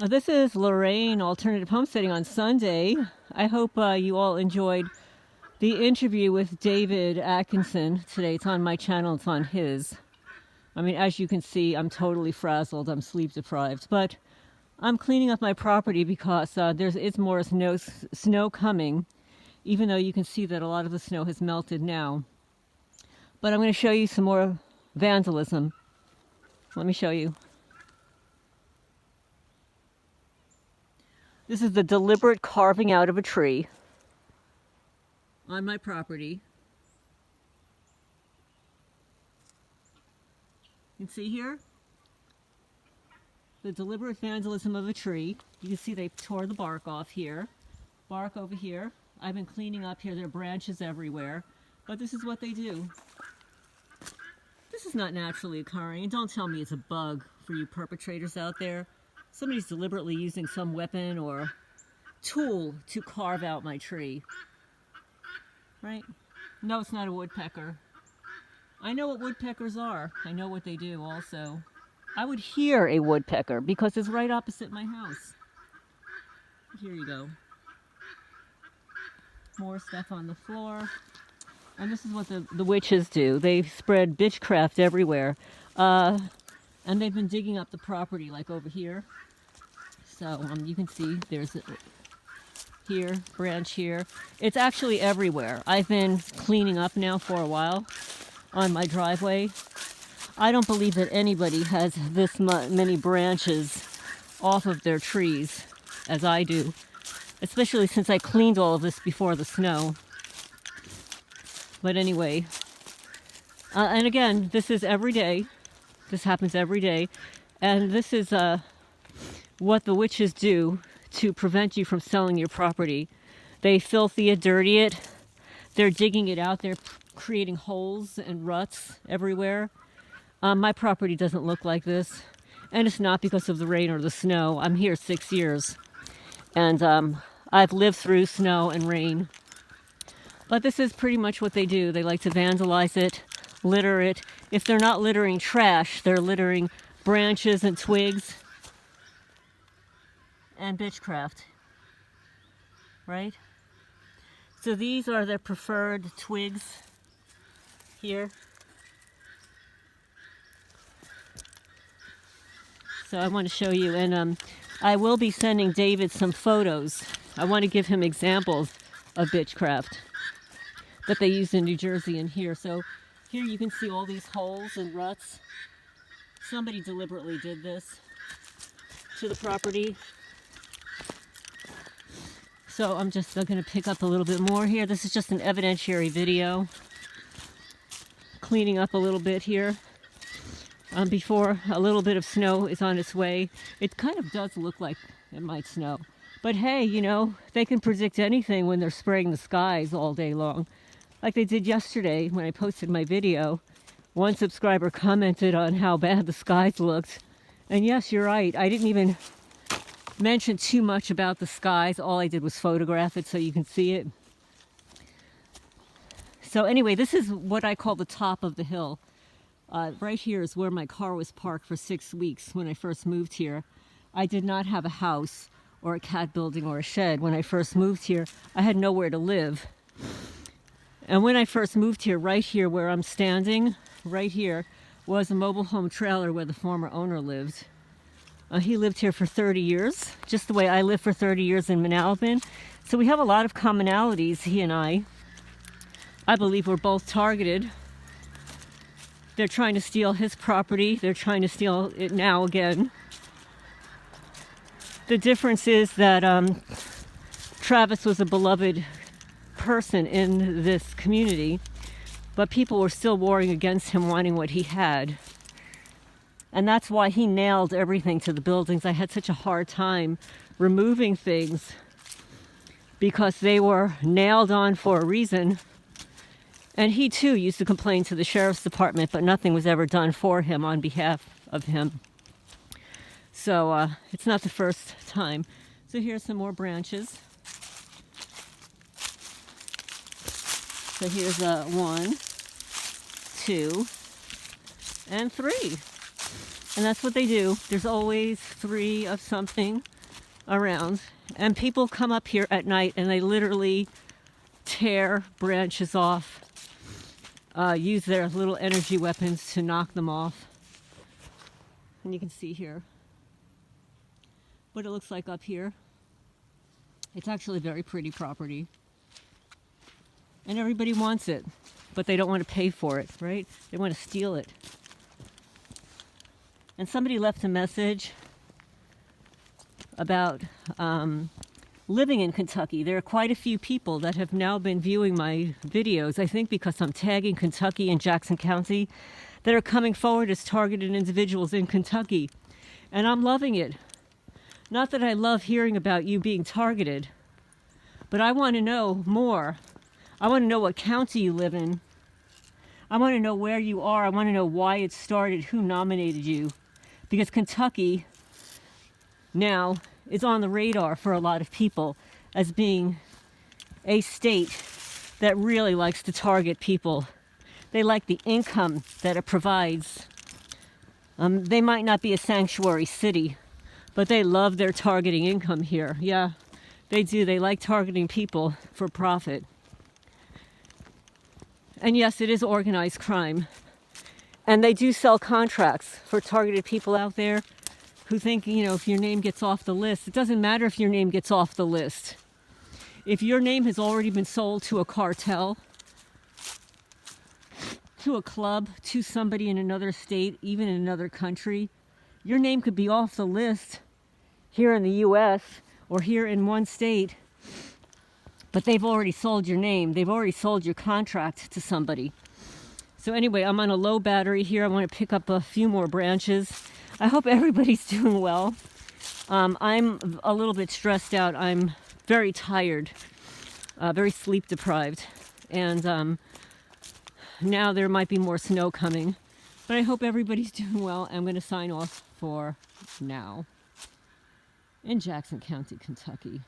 This is Lorraine Alternative Homesteading on Sunday. I hope you all enjoyed the interview with David Atkinson today. It's on my channel, it's on his. I mean, as you can see, I'm totally frazzled, I'm sleep deprived, but I'm cleaning up my property because there's more snow coming, even though you can see that a lot of the snow has melted now. But I'm going to show you some more vandalism. Let me show you. This is the deliberate carving out of a tree on my property. You can see here the deliberate vandalism of a tree. You can see they tore the bark off here, bark over here. I've been cleaning up here. There are branches everywhere, but this is what they do. This is not naturally occurring, and don't tell me it's a bug for you perpetrators out there. Somebody's deliberately using some weapon or tool to carve out my tree. Right? No, it's not a woodpecker. I know what woodpeckers are. I know what they do also. I would hear a woodpecker because it's right opposite my house. Here you go. More stuff on the floor. And this is what the witches do. They spread bitchcraft everywhere. And they've been digging up the property like over here. So you can see there's here, branch here. It's actually everywhere. I've been cleaning up now for a while on my driveway. I don't believe that anybody has this many branches off of their trees as I do, especially since I cleaned all of this before the snow. But anyway, and again, this is every day. This happens every day. And this is what the witches do to prevent you from selling your property. They filthy it, dirty it. They're digging it out. They're creating holes and ruts everywhere. My property doesn't look like this. And it's not because of the rain or the snow. I'm here 6 years. And I've lived through snow and rain. But this is pretty much what they do. They like to vandalize it, litter it. If they're not littering trash, they're littering branches and twigs and bitchcraft, right? So these are their preferred twigs here. So I want to show you, and I will be sending David some photos. I want to give him examples of bitchcraft that they use in New Jersey and here. So here you can see all these holes and ruts. Somebody deliberately did this to the property. So I'm just going to pick up a little bit more here. This is just an evidentiary video. Cleaning up a little bit here. Before a little bit of snow is on its way. It kind of does look like it might snow. But hey, you know, they can predict anything when they're spraying the skies all day long. Like they did yesterday when I posted my video. One subscriber commented on how bad the skies looked. And yes, you're right. I didn't even mention too much about the skies. All I did was photograph it so you can see it. So anyway, this is what I call the top of the hill. Right here is where my car was parked for 6 weeks when I first moved here. I did not have a house or a cat building or a shed. When I first moved here, I had nowhere to live. And when I first moved here, right here where I'm standing, right here, was a mobile home trailer where the former owner lived. He lived here for 30 years, just the way I lived for 30 years in Manalapan. So we have a lot of commonalities, he and I. I believe we're both targeted. They're trying to steal his property. They're trying to steal it now again. The difference is that Travis was a beloved person in this community, but people were still warring against him, wanting what he had. And that's why he nailed everything to the buildings. I had such a hard time removing things because they were nailed on for a reason. And he too used to complain to the sheriff's department, but nothing was ever done for him on behalf of him. So it's not the first time. So here's some more branches. So here's 1, 2, and 3. And that's what they do. There's always 3 of something around. And people come up here at night and they literally tear branches off, use their little energy weapons to knock them off. And you can see here what it looks like up here. It's actually very pretty property. And everybody wants it, but they don't want to pay for it, right? They want to steal it. And somebody left a message about living in Kentucky. There are quite a few people that have now been viewing my videos, I think because I'm tagging Kentucky and Jackson County, that are coming forward as targeted individuals in Kentucky. And I'm loving it. Not that I love hearing about you being targeted, but I want to know more. I want to know what county you live in. I want to know where you are. I want to know why it started, who nominated you. Because Kentucky now is on the radar for a lot of people as being a state that really likes to target people. They like the income that it provides. They might not be a sanctuary city, but they love their targeting income here. Yeah, they do. They like targeting people for profit. And yes, it is organized crime. And they do sell contracts for targeted people out there who think, you know, if your name gets off the list, it doesn't matter if your name gets off the list. If your name has already been sold to a cartel, to a club, to somebody in another state, even in another country, your name could be off the list here in the U.S. or here in one state, but they've already sold your name. They've already sold your contract to somebody. So anyway, I'm on a low battery here. I want to pick up a few more branches. I hope everybody's doing well. I'm a little bit stressed out. I'm very tired, very sleep deprived. And now there might be more snow coming. But I hope everybody's doing well. I'm going to sign off for now in Jackson County, Kentucky.